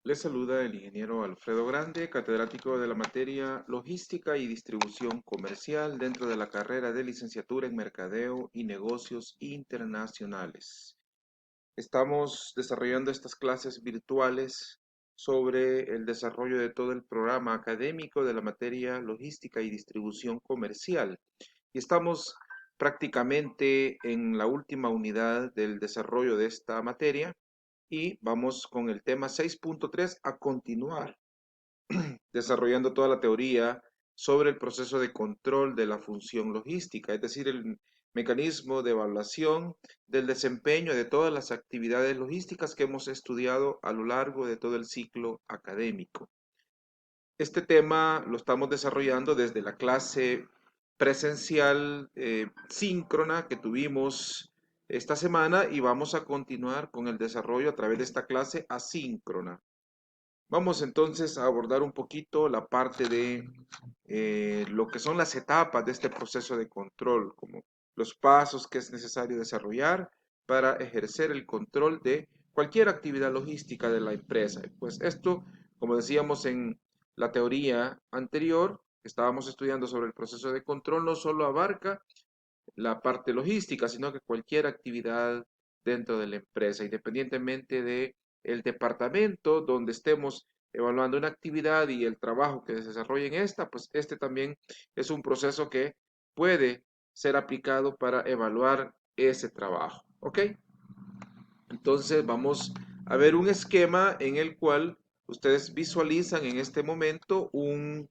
Les saluda el ingeniero Alfredo Grande, catedrático de la materia Logística y Distribución Comercial dentro de la carrera de licenciatura en Mercadeo y Negocios Internacionales. Estamos desarrollando estas clases virtuales sobre el desarrollo de todo el programa académico de la materia Logística y Distribución Comercial. Y estamos prácticamente en la última unidad del desarrollo de esta materia y vamos con el tema 6.3 a continuar desarrollando toda la teoría sobre el proceso de control de la función logística, es decir, el mecanismo de evaluación del desempeño de todas las actividades logísticas que hemos estudiado a lo largo de todo el ciclo académico. Este tema lo estamos desarrollando desde la clase presencial síncrona que tuvimos esta semana y vamos a continuar con el desarrollo a través de esta clase asíncrona. Vamos entonces a abordar un poquito la parte de lo que son las etapas de este proceso de control, como los pasos que es necesario desarrollar para ejercer el control de cualquier actividad logística de la empresa. Pues esto, como decíamos en la teoría anterior, que estábamos estudiando sobre el proceso de control, no solo abarca la parte logística, sino que cualquier actividad dentro de la empresa, independientemente de el departamento donde estemos evaluando una actividad y el trabajo que se desarrolla en esta, pues este también es un proceso que puede ser aplicado para evaluar ese trabajo. ¿Ok? Entonces vamos a ver un esquema en el cual ustedes visualizan en este momento un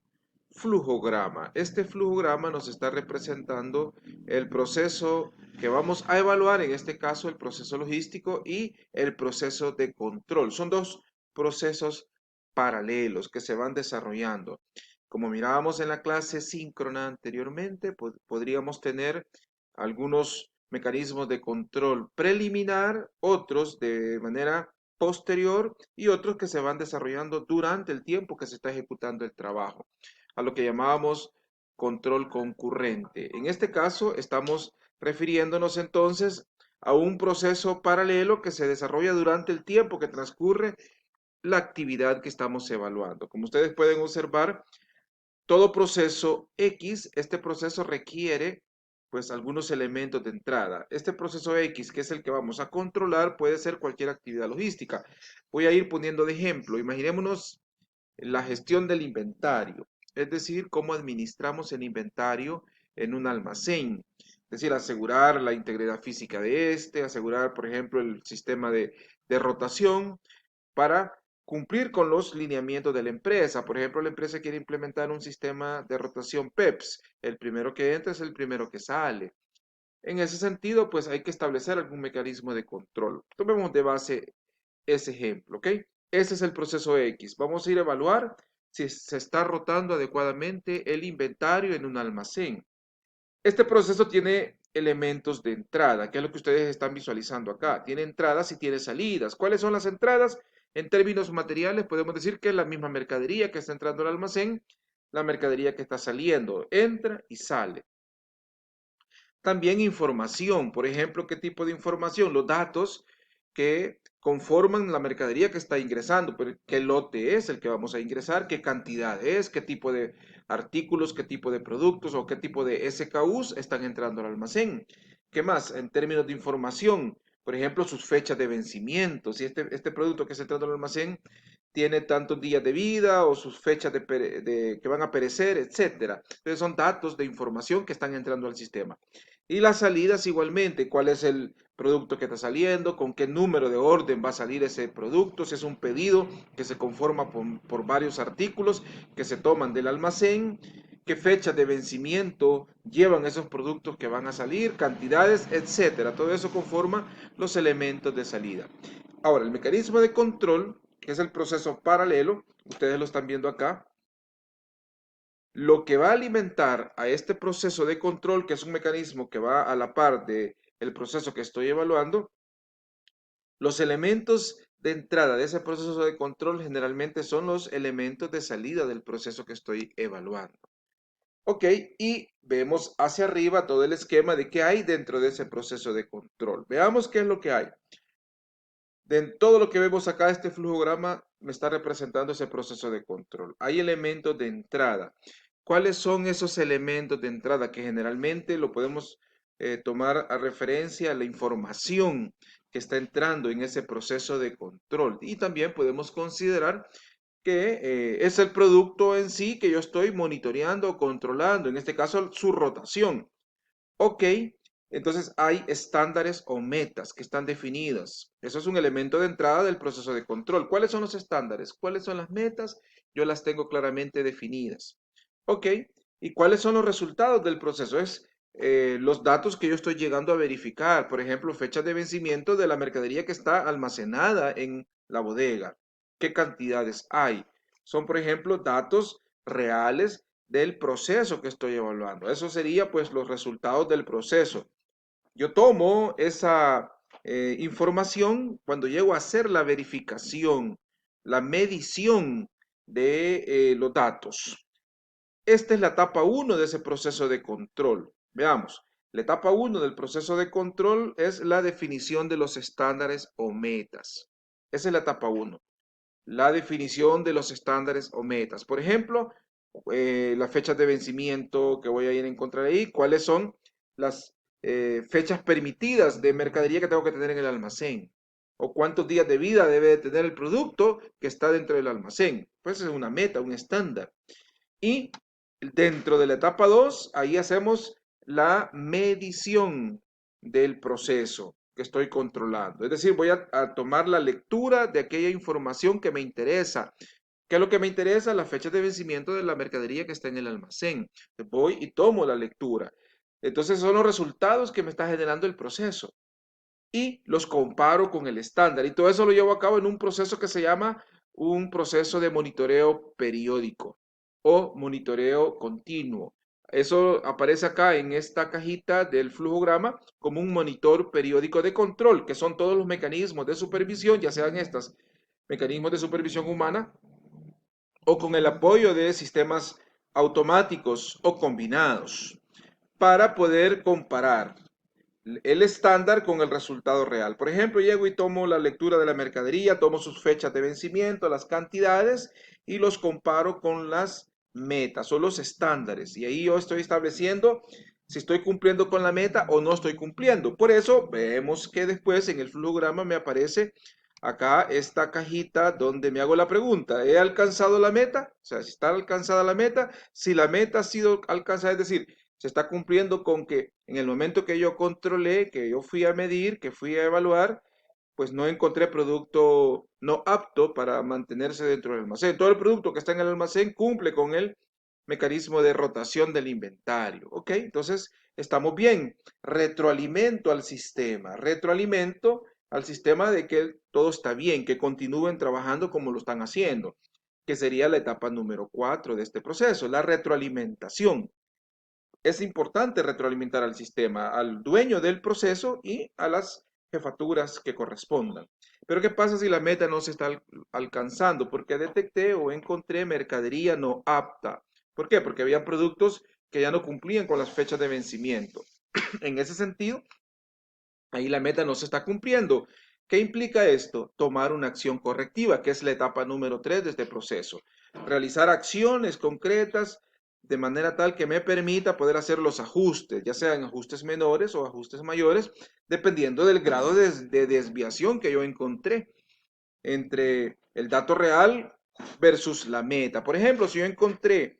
flujograma. Este flujograma nos está representando el proceso que vamos a evaluar, en este caso el proceso logístico y el proceso de control. Son dos procesos paralelos que se van desarrollando. Como mirábamos en la clase síncrona anteriormente, podríamos tener algunos mecanismos de control preliminar, otros de manera posterior y otros que se van desarrollando durante el tiempo que se está ejecutando el trabajo, a lo que llamábamos control concurrente. En este caso estamos refiriéndonos entonces a un proceso paralelo que se desarrolla durante el tiempo que transcurre la actividad que estamos evaluando. Como ustedes pueden observar, todo proceso X, este proceso requiere pues algunos elementos de entrada. Este proceso X, que es el que vamos a controlar, puede ser cualquier actividad logística. Voy a ir poniendo de ejemplo. Imaginémonos la gestión del inventario, es decir, cómo administramos el inventario en un almacén. Es decir, asegurar la integridad física de este, asegurar, por ejemplo, el sistema de rotación para cumplir con los lineamientos de la empresa. Por ejemplo, la empresa quiere implementar un sistema de rotación PEPS. El primero que entra es el primero que sale. En ese sentido, pues hay que establecer algún mecanismo de control. Tomemos de base ese ejemplo, ¿ok? Ese es el proceso X. Vamos a ir a evaluar si se está rotando adecuadamente el inventario en un almacén. Este proceso tiene elementos de entrada, que es lo que ustedes están visualizando acá. Tiene entradas y tiene salidas. ¿Cuáles son las entradas? En términos materiales, podemos decir que es la misma mercadería que está entrando al almacén, la mercadería que está saliendo, entra y sale. También información, por ejemplo, ¿qué tipo de información? Los datos que conforman la mercadería que está ingresando, pero qué lote es el que vamos a ingresar, qué cantidad es, qué tipo de artículos, qué tipo de productos o qué tipo de SKUs están entrando al almacén. ¿Qué más? En términos de información, por ejemplo, sus fechas de vencimiento, si este producto que está entrando al almacén tiene tantos días de vida o sus fechas que van a perecer, etcétera. Entonces son datos de información que están entrando al sistema. Y las salidas igualmente, cuál es el producto que está saliendo, con qué número de orden va a salir ese producto, si es un pedido que se conforma por varios artículos que se toman del almacén, qué fecha de vencimiento llevan esos productos que van a salir, cantidades, etcétera. Todo eso conforma los elementos de salida. Ahora, el mecanismo de control, que es el proceso paralelo, ustedes lo están viendo acá, lo que va a alimentar a este proceso de control, que es un mecanismo que va a la par del proceso que estoy evaluando, los elementos de entrada de ese proceso de control generalmente son los elementos de salida del proceso que estoy evaluando. Ok, y vemos hacia arriba todo el esquema de qué hay dentro de ese proceso de control. Veamos qué es lo que hay. De todo lo que vemos acá, este flujograma me está representando ese proceso de control. Hay elementos de entrada. ¿Cuáles son esos elementos de entrada? Que generalmente lo podemos tomar a referencia a la información que está entrando en ese proceso de control. Y también podemos considerar que es el producto en sí que yo estoy monitoreando o controlando, en este caso su rotación. Ok, entonces hay estándares o metas que están definidas. Eso es un elemento de entrada del proceso de control. ¿Cuáles son los estándares? ¿Cuáles son las metas? Yo las tengo claramente definidas. Ok, ¿y cuáles son los resultados del proceso? Es los datos que yo estoy llegando a verificar. Por ejemplo, fechas de vencimiento de la mercadería que está almacenada en la bodega. ¿Qué cantidades hay? Son, por ejemplo, datos reales del proceso que estoy evaluando. Eso sería pues los resultados del proceso. Yo tomo esa información cuando llego a hacer la verificación, la medición de los datos. Esta es la etapa 1 de ese proceso de control. Veamos, la etapa 1 del proceso de control es la definición de los estándares o metas. Esa es la etapa 1, la definición de los estándares o metas. Por ejemplo, las fechas de vencimiento que voy a ir a encontrar ahí, cuáles son las fechas permitidas de mercadería que tengo que tener en el almacén, o cuántos días de vida debe de tener el producto que está dentro del almacén. Pues es una meta, un estándar. Y dentro de la etapa 2, ahí hacemos la medición del proceso que estoy controlando. Es decir, voy a tomar la lectura de aquella información que me interesa. ¿Qué es lo que me interesa? La fecha de vencimiento de la mercadería que está en el almacén. Voy y tomo la lectura. Entonces son los resultados que me está generando el proceso y los comparo con el estándar. Y todo eso lo llevo a cabo en un proceso que se llama un proceso de monitoreo periódico o monitoreo continuo. Eso aparece acá en esta cajita del flujograma como un monitor periódico de control, que son todos los mecanismos de supervisión, ya sean estos mecanismos de supervisión humana o con el apoyo de sistemas automáticos o combinados para poder comparar el estándar con el resultado real. Por ejemplo, llego y tomo la lectura de la mercadería, tomo sus fechas de vencimiento, las cantidades y los comparo con las metas o los estándares. Y ahí yo estoy estableciendo si estoy cumpliendo con la meta o no estoy cumpliendo. Por eso vemos que después en el flujograma me aparece acá esta cajita donde me hago la pregunta, ¿he alcanzado la meta? O sea, si está alcanzada la meta, si la meta ha sido alcanzada, es decir, se está cumpliendo con que en el momento que yo controlé, que yo fui a medir, que fui a evaluar, pues no encontré producto no apto para mantenerse dentro del almacén. Todo el producto que está en el almacén cumple con el mecanismo de rotación del inventario. ¿Ok? Entonces, estamos bien. Retroalimento al sistema de que todo está bien, que continúen trabajando como lo están haciendo, que sería la etapa número 4 de este proceso, la retroalimentación. Es importante retroalimentar al sistema, al dueño del proceso y a las jefaturas que correspondan. Pero ¿qué pasa si la meta no se está alcanzando? Porque detecté o encontré mercadería no apta. ¿Por qué? Porque había productos que ya no cumplían con las fechas de vencimiento. En ese sentido, ahí la meta no se está cumpliendo. ¿Qué implica esto? Tomar una acción correctiva, que es la etapa número 3 de este proceso. Realizar acciones concretas de manera tal que me permita poder hacer los ajustes, ya sean ajustes menores o ajustes mayores, dependiendo del grado de desviación que yo encontré entre el dato real versus la meta. Por ejemplo, si yo encontré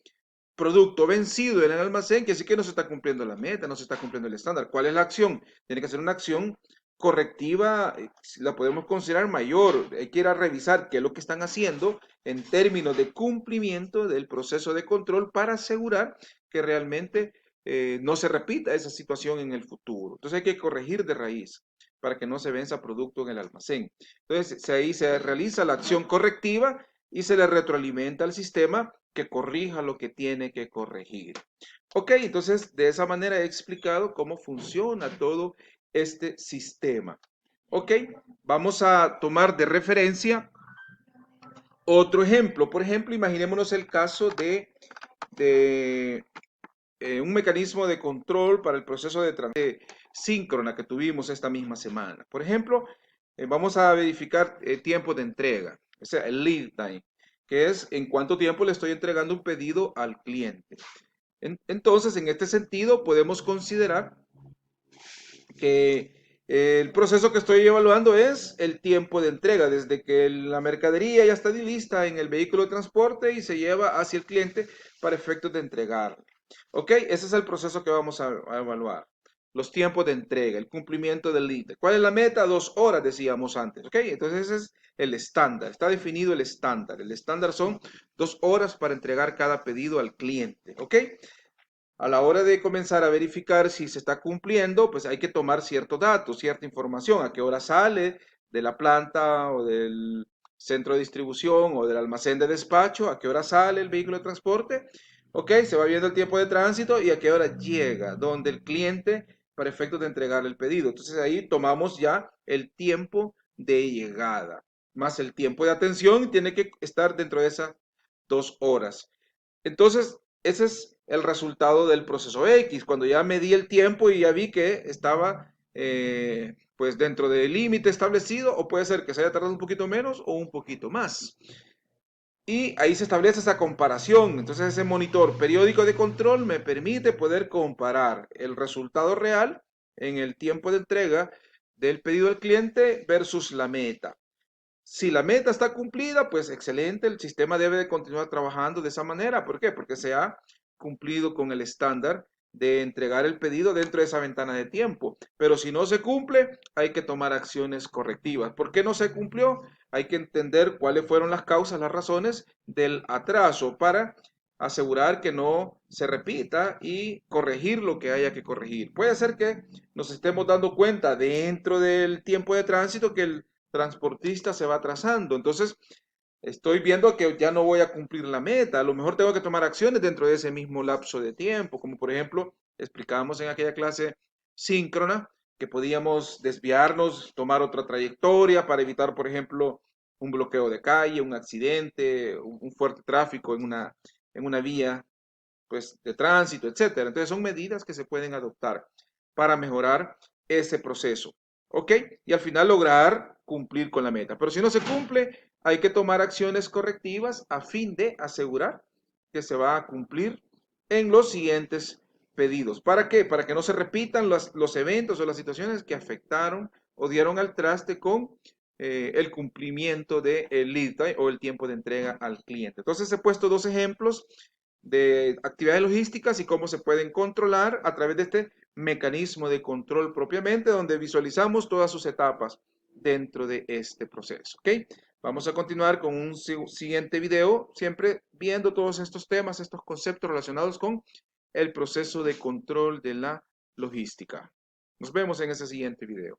producto vencido en el almacén, que sí que no se está cumpliendo la meta, no se está cumpliendo el estándar. ¿Cuál es la acción? Tiene que ser una acción correctiva, la podemos considerar mayor. Hay que ir a revisar qué es lo que están haciendo en términos de cumplimiento del proceso de control para asegurar que realmente no se repita esa situación en el futuro. Entonces hay que corregir de raíz para que no se venza producto en el almacén. Entonces ahí se realiza la acción correctiva y se le retroalimenta al sistema que corrija lo que tiene que corregir. Ok, entonces de esa manera he explicado cómo funciona todo este sistema. Ok, vamos a tomar de referencia otro ejemplo. Por ejemplo, imaginémonos el caso de un mecanismo de control para el proceso de síncrona que tuvimos esta misma semana. Por ejemplo, vamos a verificar tiempo de entrega, o sea, el lead time, que es en cuánto tiempo le estoy entregando un pedido al cliente. Entonces, en este sentido, podemos considerar que el proceso que estoy evaluando es el tiempo de entrega, desde que la mercadería ya está lista en el vehículo de transporte y se lleva hacia el cliente para efectos de entregar. ¿Ok? Ese es el proceso que vamos a evaluar. Los tiempos de entrega, el cumplimiento del lead. ¿Cuál es la meta? 2 horas, decíamos antes. ¿Ok? Entonces ese es el estándar. Está definido el estándar. El estándar son 2 horas para entregar cada pedido al cliente. ¿Ok? A la hora de comenzar a verificar si se está cumpliendo, pues hay que tomar ciertos datos, cierta información, a qué hora sale de la planta o del centro de distribución o del almacén de despacho, a qué hora sale el vehículo de transporte, ok, se va viendo el tiempo de tránsito y a qué hora llega, donde el cliente para efectos de entregar el pedido. Entonces ahí tomamos ya el tiempo de llegada, más el tiempo de atención, tiene que estar dentro de esas 2 horas. Entonces, ese es el resultado del proceso X. Cuando ya medí el tiempo y ya vi que estaba pues dentro del límite establecido, o puede ser que se haya tardado un poquito menos o un poquito más. Y ahí se establece esa comparación. Entonces, ese monitor periódico de control me permite poder comparar el resultado real en el tiempo de entrega del pedido al cliente versus la meta. Si la meta está cumplida, pues excelente, el sistema debe de continuar trabajando de esa manera. ¿Por qué? Porque se ha cumplido con el estándar de entregar el pedido dentro de esa ventana de tiempo. Pero si no se cumple, hay que tomar acciones correctivas. ¿Por qué no se cumplió? Hay que entender cuáles fueron las causas, las razones del atraso para asegurar que no se repita y corregir lo que haya que corregir. Puede ser que nos estemos dando cuenta dentro del tiempo de tránsito que el transportista se va atrasando. Entonces, estoy viendo que ya no voy a cumplir la meta. A lo mejor tengo que tomar acciones dentro de ese mismo lapso de tiempo, como por ejemplo, explicábamos en aquella clase síncrona que podíamos desviarnos, tomar otra trayectoria para evitar, por ejemplo, un bloqueo de calle, un accidente, un fuerte tráfico en una vía pues, de tránsito, etcétera. Entonces son medidas que se pueden adoptar para mejorar ese proceso. ¿Ok? Y al final lograr cumplir con la meta. Pero si no se cumple, hay que tomar acciones correctivas a fin de asegurar que se va a cumplir en los siguientes pedidos. ¿Para qué? Para que no se repitan los eventos o las situaciones que afectaron o dieron al traste con el cumplimiento del lead time o el tiempo de entrega al cliente. Entonces he puesto dos ejemplos de actividades logísticas y cómo se pueden controlar a través de este mecanismo de control propiamente, donde visualizamos todas sus etapas dentro de este proceso. ¿Ok? Vamos a continuar con un siguiente video, siempre viendo todos estos temas, estos conceptos relacionados con el proceso de control de la logística. Nos vemos en ese siguiente video.